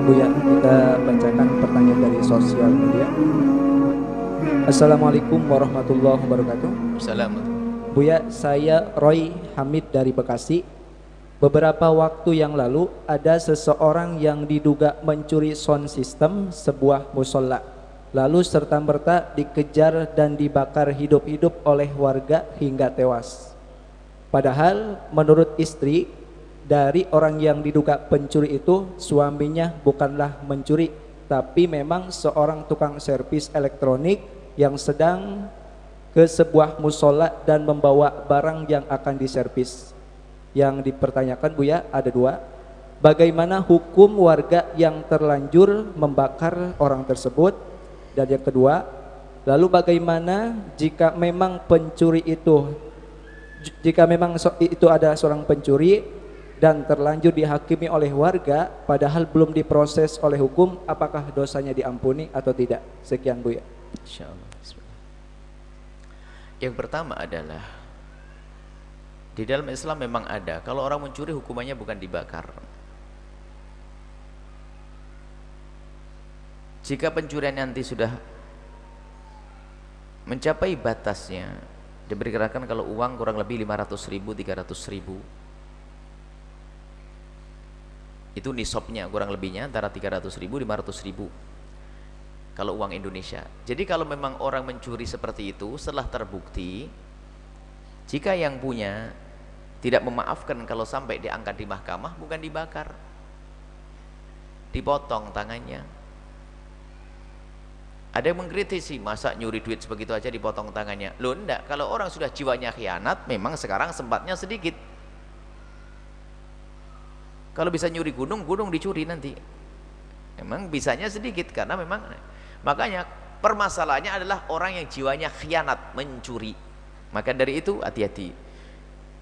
Buya, kita bacakan pertanyaan dari sosial media. Assalamualaikum warahmatullahi wabarakatuh. Assalamualaikum. Buya, saya Roy Hamid dari Bekasi. Beberapa waktu yang lalu ada seseorang yang diduga mencuri sound system sebuah musola, lalu serta-merta dikejar dan dibakar hidup-hidup oleh warga hingga tewas. Padahal menurut istri dari orang yang diduga pencuri itu, suaminya bukanlah mencuri, tapi memang seorang tukang servis elektronik yang sedang ke sebuah musola dan membawa barang yang akan diservis. Yang dipertanyakan Buya ada dua. Bagaimana hukum warga yang terlanjur membakar orang tersebut? Dan yang kedua, lalu bagaimana jika memang pencuri itu, itu ada seorang pencuri dan terlanjur dihakimi oleh warga padahal belum diproses oleh hukum, apakah dosanya diampuni atau tidak? Sekian Buya. Insyaallah. Yang pertama adalah di dalam Islam memang ada, kalau orang mencuri hukumannya bukan dibakar. Jika pencurian nanti sudah mencapai batasnya, diperkirakan kalau uang kurang lebih 500.000, 300.000, itu nisabnya kurang lebihnya antara 300.000, 500.000 kalau uang Indonesia. Jadi kalau memang orang mencuri seperti itu, setelah terbukti, jika yang punya tidak memaafkan, kalau sampai diangkat di mahkamah, bukan dibakar, dipotong tangannya. Ada yang mengkritisi, masa nyuri duit sebegitu aja dipotong tangannya? Loh enggak, kalau orang sudah jiwanya khianat, memang sekarang sempatnya sedikit. Kalau bisa nyuri gunung, gunung dicuri nanti. Memang bisanya sedikit, karena memang, makanya permasalahannya adalah orang yang jiwanya khianat, mencuri. Maka dari itu hati-hati.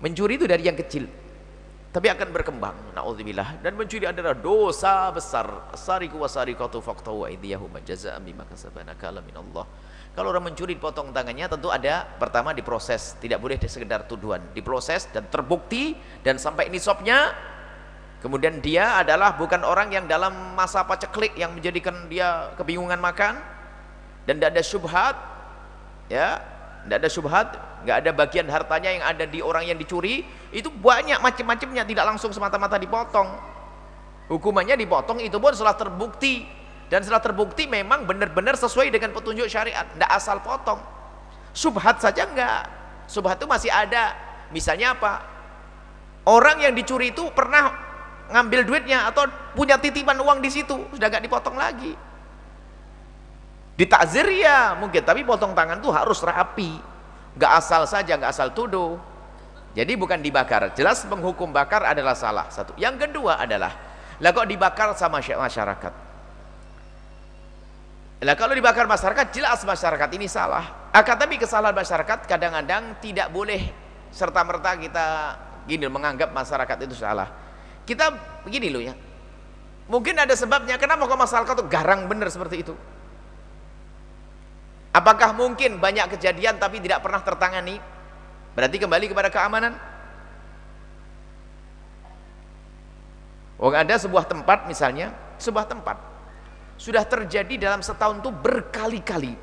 Mencuri itu dari yang kecil, tapi akan berkembang. Nauzubillah. Dan mencuri adalah dosa besar. As-sariqu was-sariqatu faqta'u aydiyahuma jazaa'an bima kasabana nakala minallah. Kalau orang mencuri dipotong tangannya, tentu ada pertama diproses, tidak boleh sekedar tuduhan, diproses dan terbukti dan sampai nisabnya. Kemudian dia adalah bukan orang yang dalam masa paceklik yang menjadikan dia kebingungan makan, dan tidak ada syubhat, ya, tidak ada syubhat, nggak ada bagian hartanya yang ada di orang yang dicuri. Itu banyak macam-macamnya, tidak langsung semata-mata dipotong. Hukumannya dipotong itu pun setelah terbukti, dan setelah terbukti memang benar-benar sesuai dengan petunjuk syariat, tidak asal potong. Syubhat saja enggak, syubhat itu masih ada. Misalnya apa? Orang yang dicuri itu pernah ngambil duitnya atau punya titipan uang di situ, sudah gak dipotong lagi. Ditakzir ya mungkin, tapi potong tangan tuh harus rapi, gak asal saja, gak asal tuduh. Jadi bukan dibakar. Jelas penghukum bakar adalah salah satu. Yang kedua adalah, lah kok dibakar sama masyarakat? Lah kalau dibakar masyarakat, jelas masyarakat ini salah. Tapi kesalahan masyarakat kadang-kadang tidak boleh serta-merta kita gini menganggap masyarakat itu salah. Kita begini loh ya, mungkin ada sebabnya kenapa kok masyarakat itu garang bener seperti itu. Apakah mungkin banyak kejadian tapi tidak pernah tertangani? Berarti kembali kepada keamanan. Oh, ada sebuah tempat misalnya, sebuah tempat sudah terjadi dalam setahun itu berkali-kali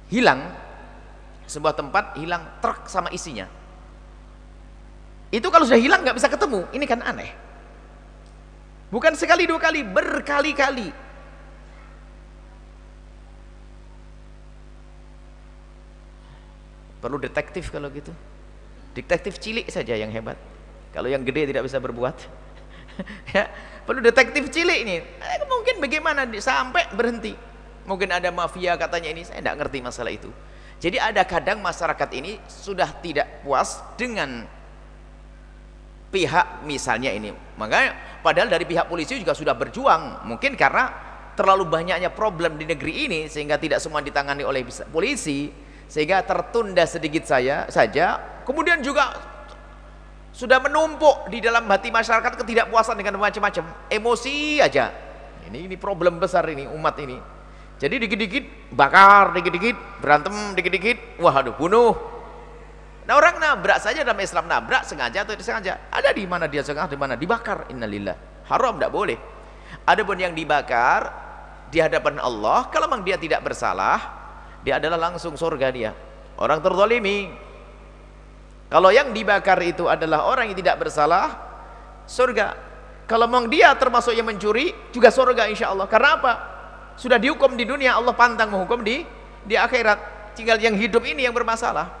hilang, sebuah tempat hilang truk sama isinya. Itu kalau sudah hilang nggak bisa ketemu, ini kan aneh. Bukan sekali dua kali, berkali-kali. Perlu detektif kalau gitu. Detektif cilik saja yang hebat. Kalau yang gede tidak bisa berbuat. Ya, perlu detektif cilik ini. Mungkin bagaimana sampai berhenti. Mungkin ada mafia katanya ini, saya tidak ngerti masalah itu. Jadi ada kadang masyarakat ini sudah tidak puas dengan pihak misalnya ini, makanya padahal dari pihak polisi juga sudah berjuang, mungkin karena terlalu banyaknya problem di negeri ini sehingga tidak semua ditangani oleh polisi, sehingga tertunda sedikit saja. Kemudian juga sudah menumpuk di dalam hati masyarakat ketidakpuasan dengan macam-macam emosi aja. Ini problem besar ini umat ini. Jadi dikit-dikit bakar, dikit-dikit berantem, dikit-dikit waduh bunuh. Nah, orang nabrak saja dalam Islam, nabrak sengaja atau tidak sengaja, ada di mana dia sengaja, di mana dibakar, innalillah, haram, tidak boleh. Adapun yang dibakar di hadapan Allah, kalau memang dia tidak bersalah, dia adalah langsung surga dia. Orang terzalimi. Kalau yang dibakar itu adalah orang yang tidak bersalah, surga. Kalau memang dia termasuk yang mencuri, juga surga insya Allah. Karena apa? Sudah dihukum di dunia, Allah pantang menghukum di akhirat. Tinggal yang hidup ini yang bermasalah.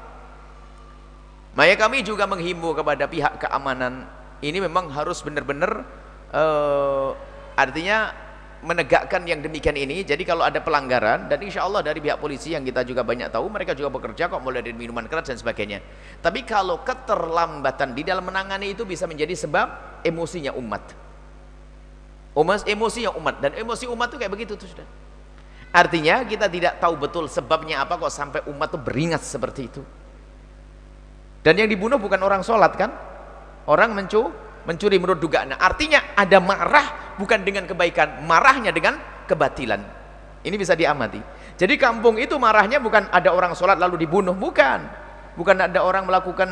Maka kami juga menghimbau kepada pihak keamanan, ini memang harus benar-benar artinya menegakkan yang demikian ini. Jadi kalau ada pelanggaran, dan insya Allah dari pihak polisi yang kita juga banyak tahu, mereka juga bekerja kok, mulai dari minuman keras dan sebagainya. Tapi kalau keterlambatan di dalam menangani itu bisa menjadi sebab emosinya umat. Emosinya umat, dan emosi umat itu kayak begitu tuh sudah. Artinya kita tidak tahu betul sebabnya apa kok sampai umat itu beringat seperti itu. Dan yang dibunuh bukan orang sholat kan, orang mencuri menurut dugaan. Nah, artinya ada marah bukan dengan kebaikan, marahnya dengan kebatilan. Ini bisa diamati. Jadi kampung itu marahnya bukan ada orang sholat lalu dibunuh, bukan ada orang melakukan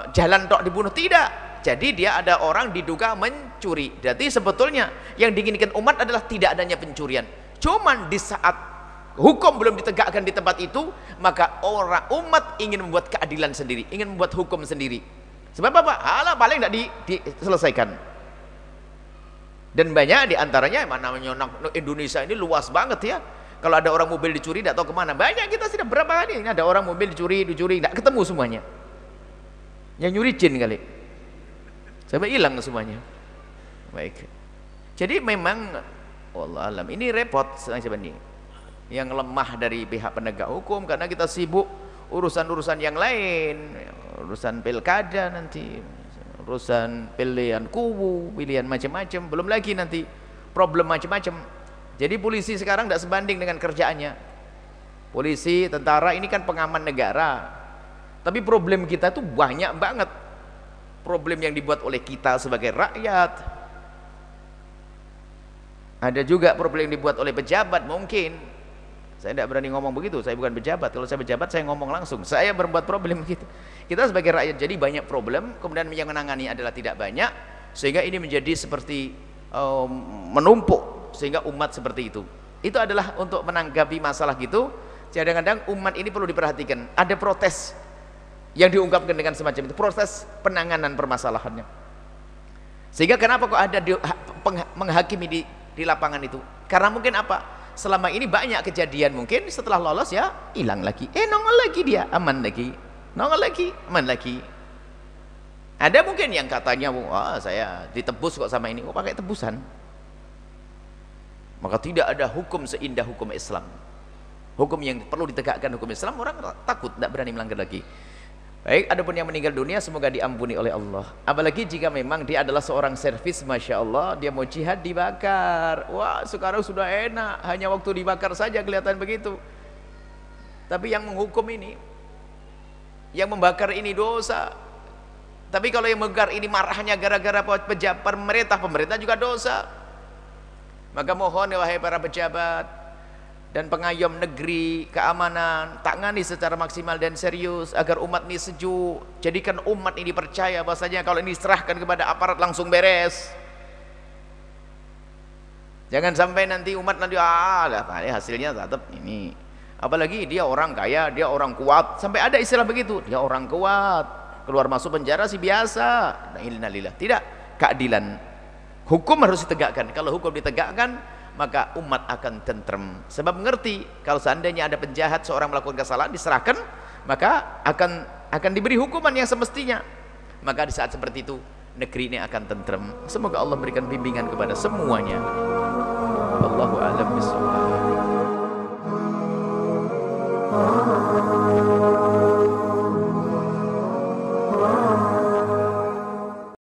jalan tok dibunuh, tidak. Jadi dia ada orang diduga mencuri. Jadi sebetulnya yang diinginkan umat adalah tidak adanya pencurian. Cuman di saat hukum belum ditegakkan di tempat itu, maka umat ingin membuat keadilan sendiri, ingin membuat hukum sendiri. Sebab apa? Alah paling tidak diselesaikan. Dan banyak diantaranya, namanya Indonesia ini luas banget ya. Kalau ada orang mobil dicuri, tidak tahu kemana. Banyak kita sudah berapa kali ini ada orang mobil dicuri, tidak ketemu semuanya. Yang nyuri jin kali. Sampai hilang semuanya. Baik. Jadi memang, wallah alam, ini repot sebenarnya. Yang lemah dari pihak penegak hukum, karena kita sibuk urusan-urusan yang lain, urusan pilkada nanti, urusan pilihan kubu, pilihan macam-macam, belum lagi nanti problem macam-macam. Jadi polisi sekarang tidak sebanding dengan kerjaannya. Polisi, tentara ini kan pengaman negara, tapi problem kita tuh banyak banget. Problem yang dibuat oleh kita sebagai rakyat, ada juga problem yang dibuat oleh pejabat. Mungkin saya tidak berani ngomong begitu, saya bukan pejabat. Kalau saya pejabat saya ngomong langsung, saya berbuat problem begitu. Kita sebagai rakyat jadi banyak problem, kemudian yang menangani adalah tidak banyak, sehingga ini menjadi seperti menumpuk, sehingga umat seperti itu. Itu adalah untuk menanggapi masalah gitu. Kadang-kadang umat ini perlu diperhatikan. Ada protes yang diungkapkan dengan semacam itu, proses penanganan permasalahannya. Sehingga kenapa kok ada menghakimi di lapangan itu? Karena mungkin apa? Selama ini banyak kejadian, mungkin setelah lolos ya hilang lagi, nongol lagi dia, aman lagi, nongol lagi, aman lagi. Ada mungkin yang katanya, wah saya ditebus kok sama ini, kok pakai tebusan. Maka tidak ada hukum seindah hukum Islam. Hukum yang perlu ditegakkan hukum Islam, orang takut, tidak berani melanggar lagi. Baik, adapun yang meninggal dunia semoga diampuni oleh Allah. Apalagi jika memang dia adalah seorang servis, masya Allah, dia mau jihad dibakar. Wah, sekarang sudah enak, hanya waktu dibakar saja kelihatan begitu. Tapi yang menghukum ini, yang membakar ini dosa. Tapi kalau yang membakar ini marahnya gara-gara pejabat pemerintah juga dosa. Maka mohon ya wahai para pejabat dan pengayom negeri, keamanan, tangani secara maksimal dan serius agar umat ini sejuk. Jadikan umat ini percaya bahasanya kalau ini diserahkan kepada aparat langsung beres. Jangan sampai nanti umat nanti hasilnya tetap ini. Apalagi dia orang kaya, dia orang kuat, sampai ada istilah begitu, dia orang kuat, keluar masuk penjara sih biasa. Innalillah. Tidak, keadilan. Hukum harus ditegakkan. Kalau hukum ditegakkan, maka umat akan tentrem. Sebab mengerti kalau seandainya ada penjahat, seorang melakukan kesalahan, diserahkan, maka akan diberi hukuman yang semestinya. Maka di saat seperti itu negeri ini akan tentrem. Semoga Allah berikan bimbingan kepada semuanya. Wallahu a'lam bishawab.